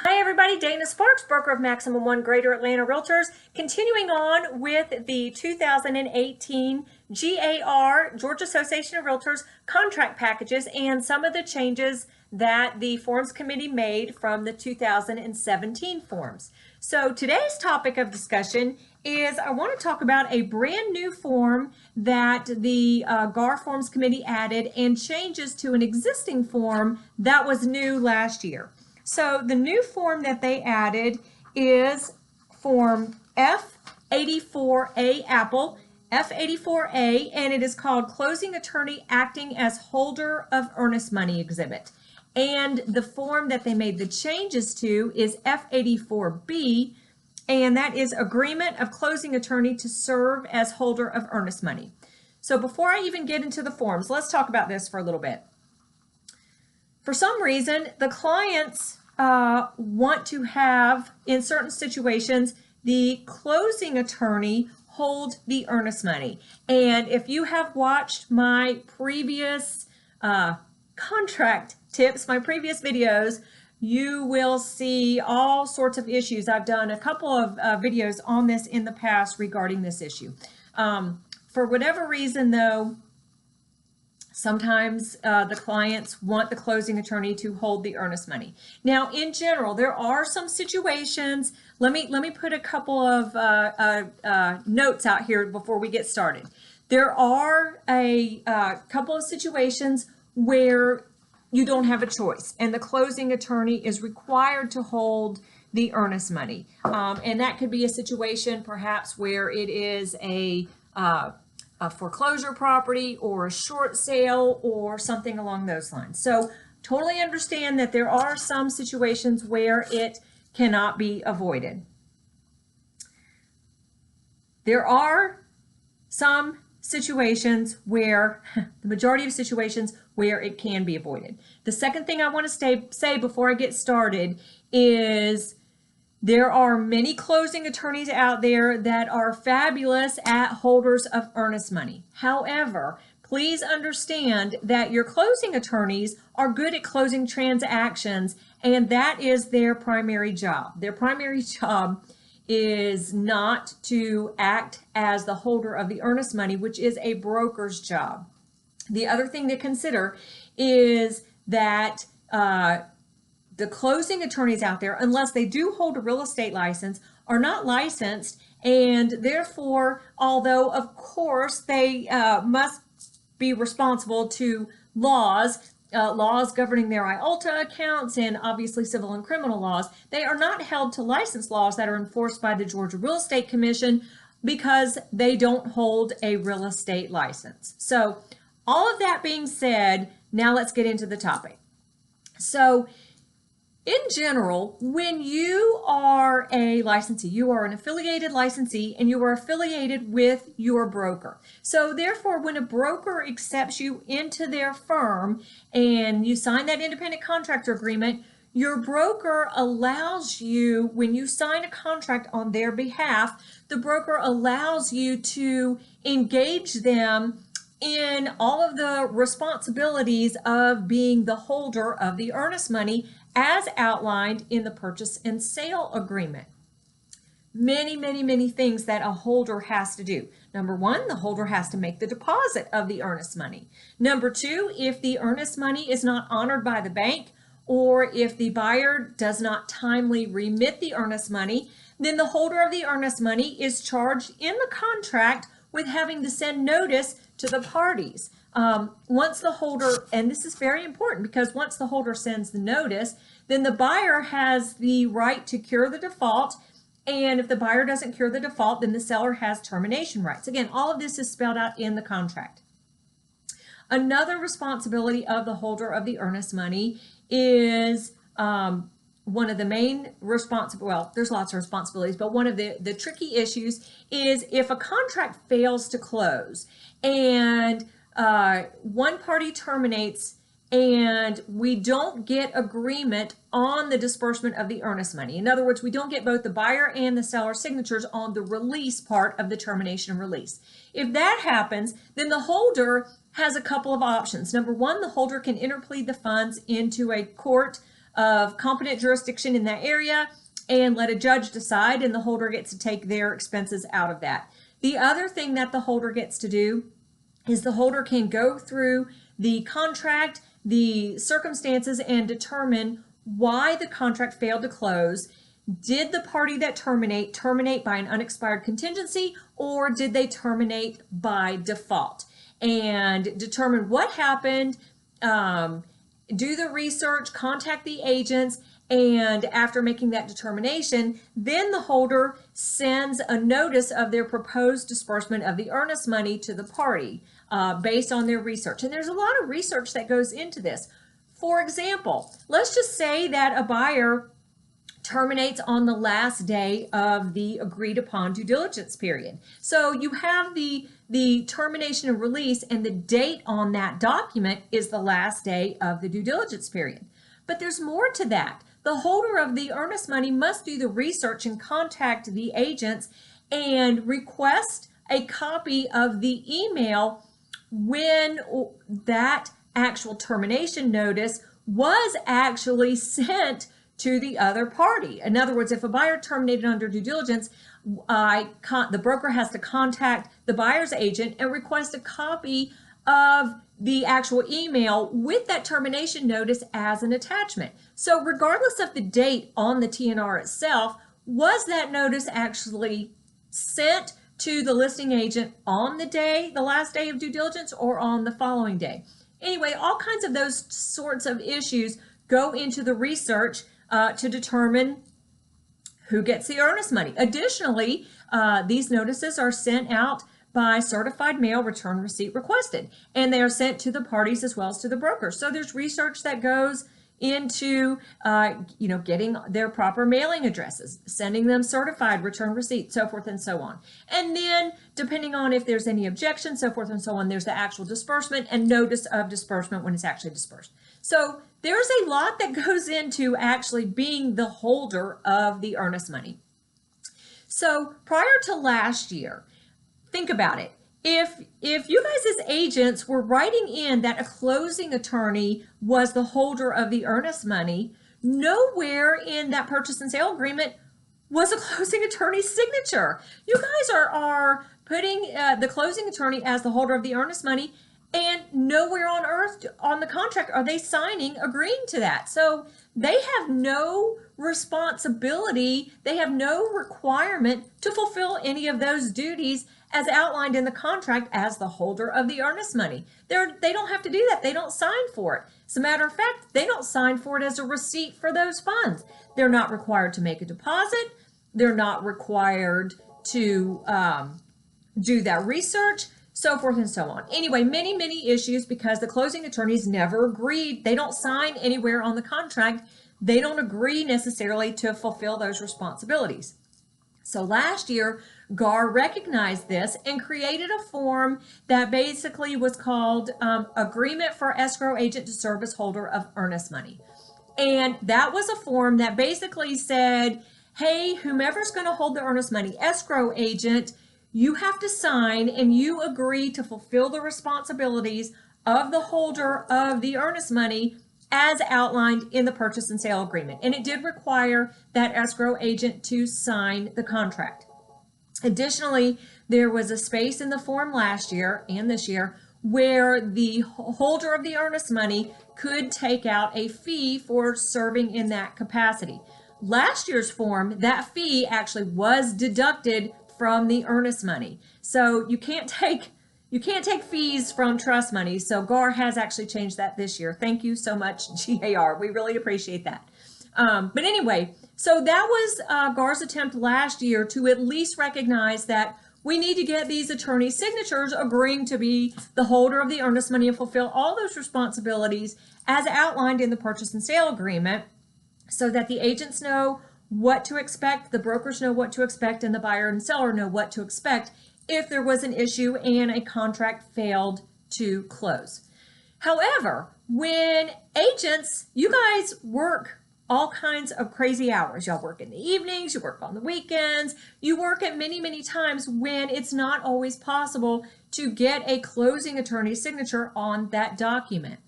Hi everybody, Dana Sparks, broker of Maximum One Greater Atlanta Realtors, continuing on with the 2018 GAR, Georgia Association of Realtors contract packages and some of the changes that the forms committee made from the 2017 forms. So today's topic of discussion is I want to talk about a brand new form that the GAR Forms Committee added and changes to an existing form that was new last year. So the new form that they added is Form F84A Apple, F84A, and it is called Closing Attorney Acting as Holder of Earnest Money Exhibit. And the form that they made the changes to is F84B, and that is Agreement of Closing Attorney to Serve as Holder of Earnest Money. So before I even get into the forms, let's talk about this for a little bit. For some reason, the clients want to have, in certain situations, the closing attorney hold the earnest money. And if you have watched my previous contract tips, my previous videos, you will see all sorts of issues. I've done a couple of videos on this in the past regarding this issue. For whatever reason, though, sometimes the clients want the closing attorney to hold the earnest money. Now, in general, there are some situations. Let me put a couple of notes out here before we get started. There are a couple of situations where you don't have a choice, and the closing attorney is required to hold the earnest money. And that could be a situation perhaps where it is a foreclosure property or a short sale or something along those lines. So totally understand that there are some situations where it cannot be avoided. There are some situations where, the majority of situations where it can be avoided. The second thing I want to say before I get started is there are many closing attorneys out there that are fabulous at holders of earnest money. However, please understand that your closing attorneys are good at closing transactions, and that is their primary job. Their primary job is not to act as the holder of the earnest money, which is a broker's job. The other thing to consider is that the closing attorneys out there, unless they do hold a real estate license, are not licensed, and therefore, although of course they must be responsible to laws governing their IOLTA accounts and obviously civil and criminal laws, they are not held to license laws that are enforced by the Georgia Real Estate Commission because they don't hold a real estate license. So all of that being said, now let's get into the topic. So in general, when you are a licensee, you are an affiliated licensee and you are affiliated with your broker. So therefore, when a broker accepts you into their firm and you sign that independent contractor agreement, your broker allows you, when you sign a contract on their behalf, the broker allows you to engage them in all of the responsibilities of being the holder of the earnest money as outlined in the purchase and sale agreement. Many things that a holder has to do. Number one, the holder has to make the deposit of the earnest money. Number two, if the earnest money is not honored by the bank, or if the buyer does not timely remit the earnest money, then the holder of the earnest money is charged in the contract with having to send notice to the parties. Once the holder, and this is very important because once the holder sends the notice, then the buyer has the right to cure the default. And if the buyer doesn't cure the default, then the seller has termination rights. Again, all of this is spelled out in the contract. Another responsibility of the holder of the earnest money is one of the main well, there's lots of responsibilities, but one of the tricky issues is if a contract fails to close and one party terminates and we don't get agreement on the disbursement of the earnest money. In other words, we don't get both the buyer and the seller signatures on the release part of the termination release. If that happens, then the holder has a couple of options. Number one, the holder can interplead the funds into a court of competent jurisdiction in that area and let a judge decide, and the holder gets to take their expenses out of that. The other thing that the holder gets to do is the holder can go through the contract, the circumstances, and determine why the contract failed to close. Did the party that terminate by an unexpired contingency, or did they terminate by default? And determine what happened, do the research, contact the agents, and after making that determination, then the holder sends a notice of their proposed disbursement of the earnest money to the party based on their research. And there's a lot of research that goes into this. For example, let's just say that a buyer terminates on the last day of the agreed upon due diligence period. So you have the termination and release, and the date on that document is the last day of the due diligence period. But there's more to that. The holder of the earnest money must do the research and contact the agents and request a copy of the email when that actual termination notice was actually sent to the other party. In other words, if a buyer terminated under due diligence, the broker has to contact the buyer's agent and request a copy of the actual email with that termination notice as an attachment. So regardless of the date on the TNR itself, was that notice actually sent to the listing agent on the last day of due diligence, or on the following day? Anyway, all kinds of those sorts of issues go into the research to determine who gets the earnest money. Additionally, these notices are sent out by certified mail, return receipt requested, and they are sent to the parties as well as to the broker. So there's research that goes into getting their proper mailing addresses, sending them certified return receipts, so forth and so on. And then depending on if there's any objection, so forth and so on, there's the actual disbursement and notice of disbursement when it's actually dispersed. So there's a lot that goes into actually being the holder of the earnest money. So prior to last year, think about it. If you guys as agents were writing in that a closing attorney was the holder of the earnest money, nowhere in that purchase and sale agreement was a closing attorney's signature. You guys are putting the closing attorney as the holder of the earnest money, and nowhere on earth on the contract are they signing, agreeing to that. So they have no responsibility, they have no requirement to fulfill any of those duties as outlined in the contract as the holder of the earnest money. They don't have to do that. They don't sign for it. As a matter of fact, they don't sign for it as a receipt for those funds. They're not required to make a deposit. They're not required to do that research, so forth and so on. Anyway, many, many issues because the closing attorneys never agreed. They don't sign anywhere on the contract. They don't agree necessarily to fulfill those responsibilities. So last year, GAR recognized this and created a form that basically was called Agreement for Escrow Agent to Serve as Holder of Earnest Money. And that was a form that basically said, hey, whomever's going to hold the earnest money, escrow agent, you have to sign and you agree to fulfill the responsibilities of the holder of the earnest money as outlined in the purchase and sale agreement. And it did require that escrow agent to sign the contract. Additionally, there was a space in the form last year and this year where the holder of the earnest money could take out a fee for serving in that capacity. Last year's form, that fee actually was deducted from the earnest money. So you can't take fees from trust money. So GAR has actually changed that this year. Thank you so much, GAR. We really appreciate that. But anyway, so that was GAR's attempt last year to at least recognize that we need to get these attorney signatures agreeing to be the holder of the earnest money and fulfill all those responsibilities as outlined in the purchase and sale agreement so that the agents know what to expect, the brokers know what to expect, and the buyer and seller know what to expect if there was an issue and a contract failed to close. However, when agents, you guys work all kinds of crazy hours. Y'all work in the evenings, you work on the weekends, you work at many, many times when it's not always possible to get a closing attorney's signature on that document.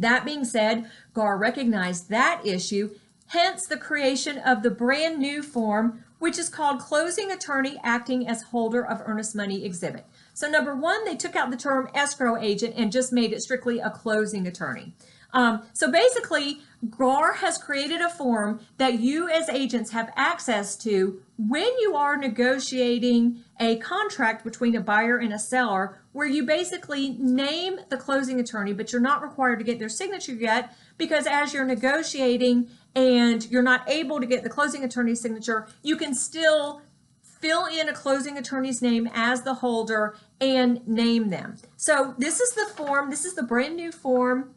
That being said, GAR recognized that issue, hence the creation of the brand new form, which is called Closing Attorney Acting as Holder of Earnest Money Exhibit. So number one, they took out the term escrow agent and just made it strictly a closing attorney. So basically, GAR has created a form that you as agents have access to when you are negotiating a contract between a buyer and a seller, where you basically name the closing attorney, but you're not required to get their signature yet, because as you're negotiating and you're not able to get the closing attorney's signature, you can still fill in a closing attorney's name as the holder and name them. So this is the form, this is the brand new form,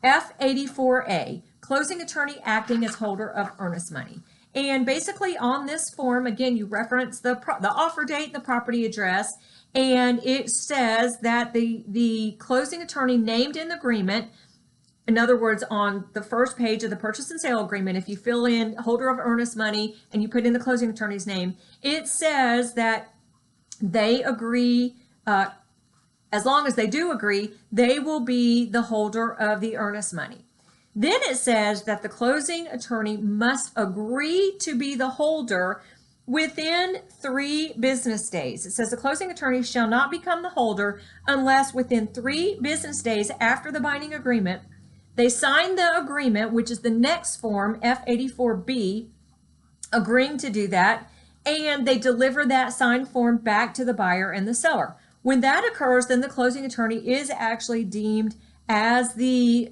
F84A, Closing Attorney Acting as Holder of Earnest Money. And basically on this form, again, you reference the offer date, the property address, and it says that the closing attorney named in the agreement, in other words, on the first page of the purchase and sale agreement, if you fill in holder of earnest money and you put in the closing attorney's name, it says that they agree, as long as they do agree, they will be the holder of the earnest money. Then it says that the closing attorney must agree to be the holder within 3 business days. It says the closing attorney shall not become the holder unless within 3 business days after the binding agreement, they sign the agreement, which is the next form, F84B, agreeing to do that, and they deliver that signed form back to the buyer and the seller. When that occurs, then the closing attorney is actually deemed as the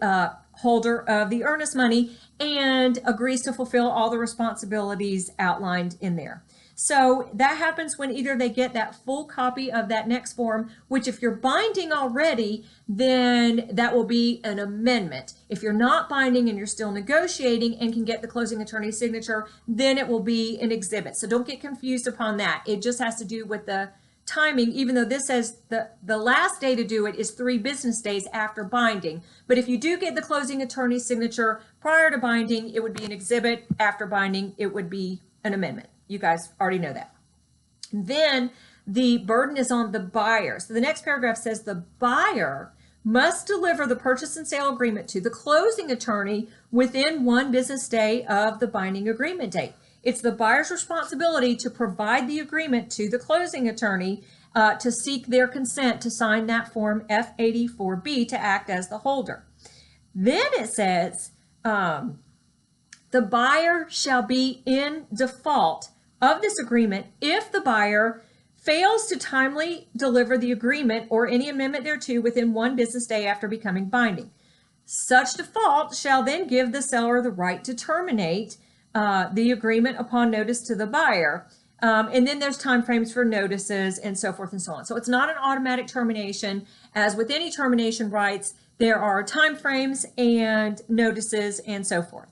holder of the earnest money and agrees to fulfill all the responsibilities outlined in there. So that happens when either they get that full copy of that next form, which if you're binding already, then that will be an amendment. If you're not binding and you're still negotiating and can get the closing attorney's signature, then it will be an exhibit. So don't get confused upon that. It just has to do with the timing, even though this says the last day to do it is 3 business days after binding. But if you do get the closing attorney's signature prior to binding, it would be an exhibit. After binding, it would be an amendment. You guys already know that. Then the burden is on the buyer. So the next paragraph says the buyer must deliver the purchase and sale agreement to the closing attorney within 1 business day of the binding agreement date. It's the buyer's responsibility to provide the agreement to the closing attorney to seek their consent to sign that form F84B to act as the holder. Then it says the buyer shall be in default of this agreement if the buyer fails to timely deliver the agreement or any amendment thereto within 1 business day after becoming binding. Such default shall then give the seller the right to terminate the agreement upon notice to the buyer. And then there's time frames for notices and so forth and so on. So it's not an automatic termination. As with any termination rights, there are time frames and notices and so forth.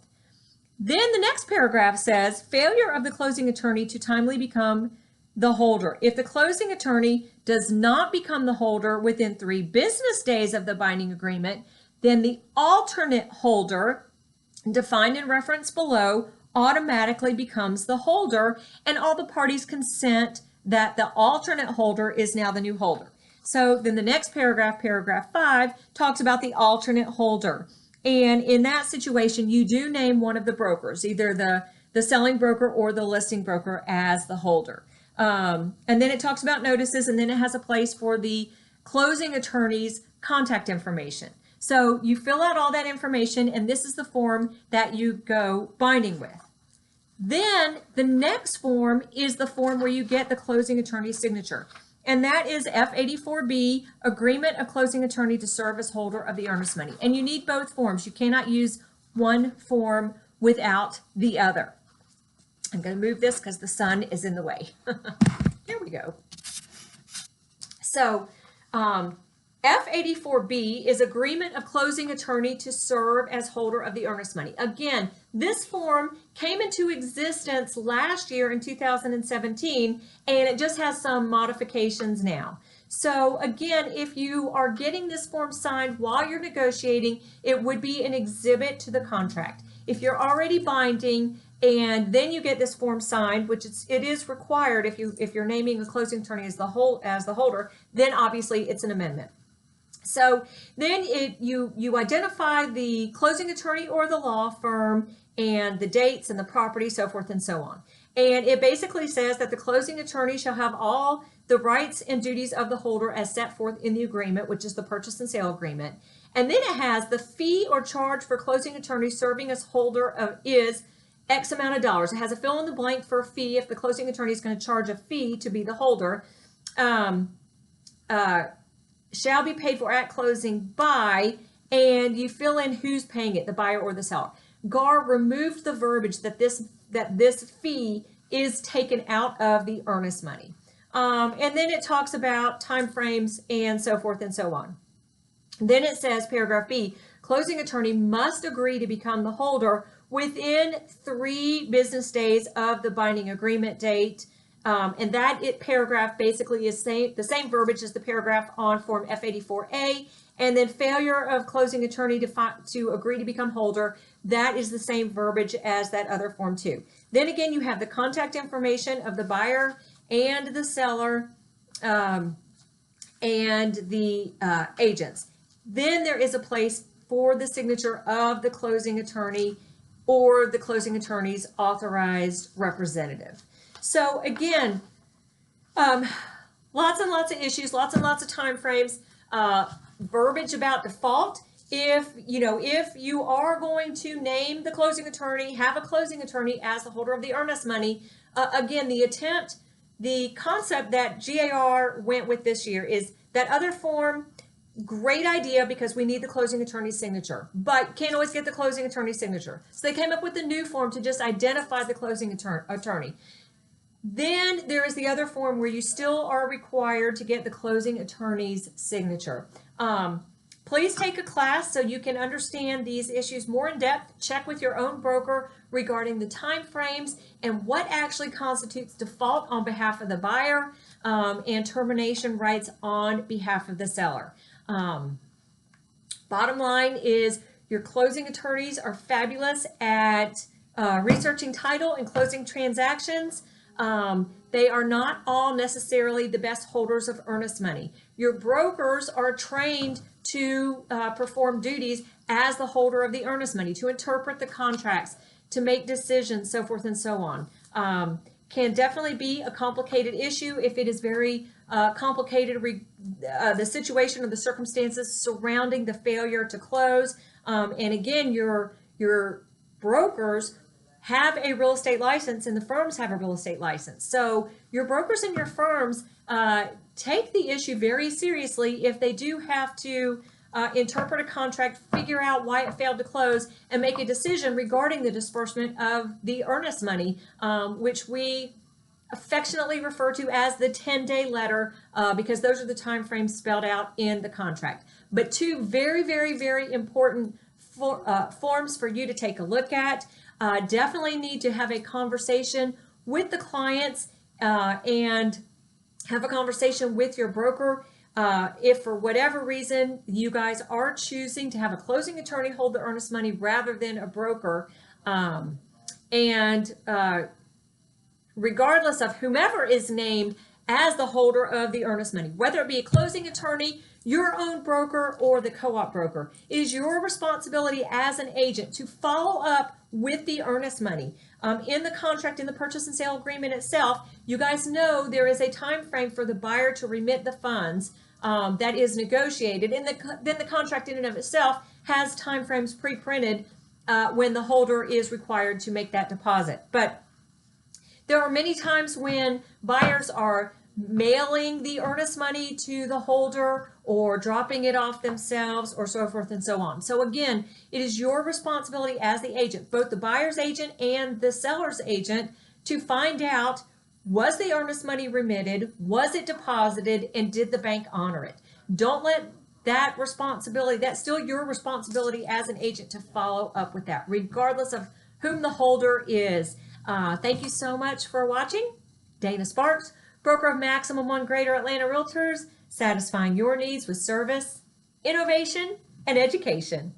Then the next paragraph says failure of the closing attorney to timely become the holder. If the closing attorney does not become the holder within 3 business days of the binding agreement, then the alternate holder, defined in reference below, automatically becomes the holder, and all the parties consent that the alternate holder is now the new holder. So then the next paragraph, paragraph 5, talks about the alternate holder. And in that situation, you do name one of the brokers, either the selling broker or the listing broker, as the holder. And then it talks about notices, and then it has a place for the closing attorney's contact information. So you fill out all that information, and this is the form that you go binding with. Then the next form is the form where you get the closing attorney's signature. And that is F84B, Agreement of Closing Attorney to Serve as Holder of the Earnest Money. And you need both forms. You cannot use one form without the other. I'm going to move this because the sun is in the way. Here we go. So F84B is Agreement of Closing Attorney to Serve as Holder of the Earnest Money. Again, this form came into existence last year in 2017, and it just has some modifications now. So again, if you are getting this form signed while you're negotiating, it would be an exhibit to the contract. If you're already binding and then you get this form signed, which it is required if you're naming the closing attorney as the holder, then obviously it's an amendment. So then you identify the closing attorney or the law firm and the dates and the property, so forth and so on. And it basically says that the closing attorney shall have all the rights and duties of the holder as set forth in the agreement, which is the purchase and sale agreement. And then it has the fee or charge for closing attorney serving as holder of is X amount of dollars. It has a fill in the blank for a fee if the closing attorney is going to charge a fee to be the holder. Shall be paid for at closing by, and you fill in who's paying it, the buyer or the seller. GAR removed the verbiage that this fee is taken out of the earnest money. And then it talks about time frames and so forth and so on. Then it says, paragraph B, closing attorney must agree to become the holder within 3 business days of the binding agreement date. And that paragraph basically is the same verbiage as the paragraph on Form F84A. And then failure of closing attorney to agree to become holder, that is the same verbiage as that other Form 2. Then again, you have the contact information of the buyer and the seller and the agents. Then there is a place for the signature of the closing attorney or the closing attorney's authorized representative. So again, lots and lots of issues, lots and lots of time frames, verbiage about default. If you are going to name the closing attorney, have a closing attorney as the holder of the earnest money, again, the concept that GAR went with this year is that other form, great idea because we need the closing attorney's signature, but can't always get the closing attorney's signature. So they came up with a new form to just identify the closing attorney. Then there is the other form where you still are required to get the closing attorney's signature. Please take a class so you can understand these issues more in depth. Check with your own broker regarding the time frames and what actually constitutes default on behalf of the buyer and termination rights on behalf of the seller. Bottom line is your closing attorneys are fabulous at researching title and closing transactions. They are not all necessarily the best holders of earnest money. Your brokers are trained to perform duties as the holder of the earnest money, to interpret the contracts, to make decisions, so forth and so on. Can definitely be a complicated issue if it is very complicated, the situation or the circumstances surrounding the failure to close. And again, your brokers have a real estate license and the firms have a real estate license. So your brokers and your firms take the issue very seriously if they do have to interpret a contract, figure out why it failed to close, and make a decision regarding the disbursement of the earnest money, which we affectionately refer to as the 10-day letter because those are the time frames spelled out in the contract. But 2 very, very, very important forms for you to take a look at. Definitely need to have a conversation with the clients and have a conversation with your broker. If for whatever reason you guys are choosing to have a closing attorney hold the earnest money rather than a broker, regardless of whomever is named as the holder of the earnest money, whether it be a closing attorney, your own broker, or the co-op broker, it is your responsibility as an agent to follow up with the earnest money. In the contract, in the purchase and sale agreement itself, you guys know there is a time frame for the buyer to remit the funds that is negotiated, and then the contract in and of itself has time frames pre-printed when the holder is required to make that deposit. But there are many times when buyers are mailing the earnest money to the holder or dropping it off themselves or so forth and so on. So again, it is your responsibility as the agent, both the buyer's agent and the seller's agent, to find out, was the earnest money remitted, was it deposited, and did the bank honor it? Don't let that responsibility, that's still your responsibility as an agent to follow up with that, regardless of whom the holder is. Thank you so much for watching. Dana Sparks, broker of Maximum One Greater Atlanta Realtors, satisfying your needs with service, innovation, and education.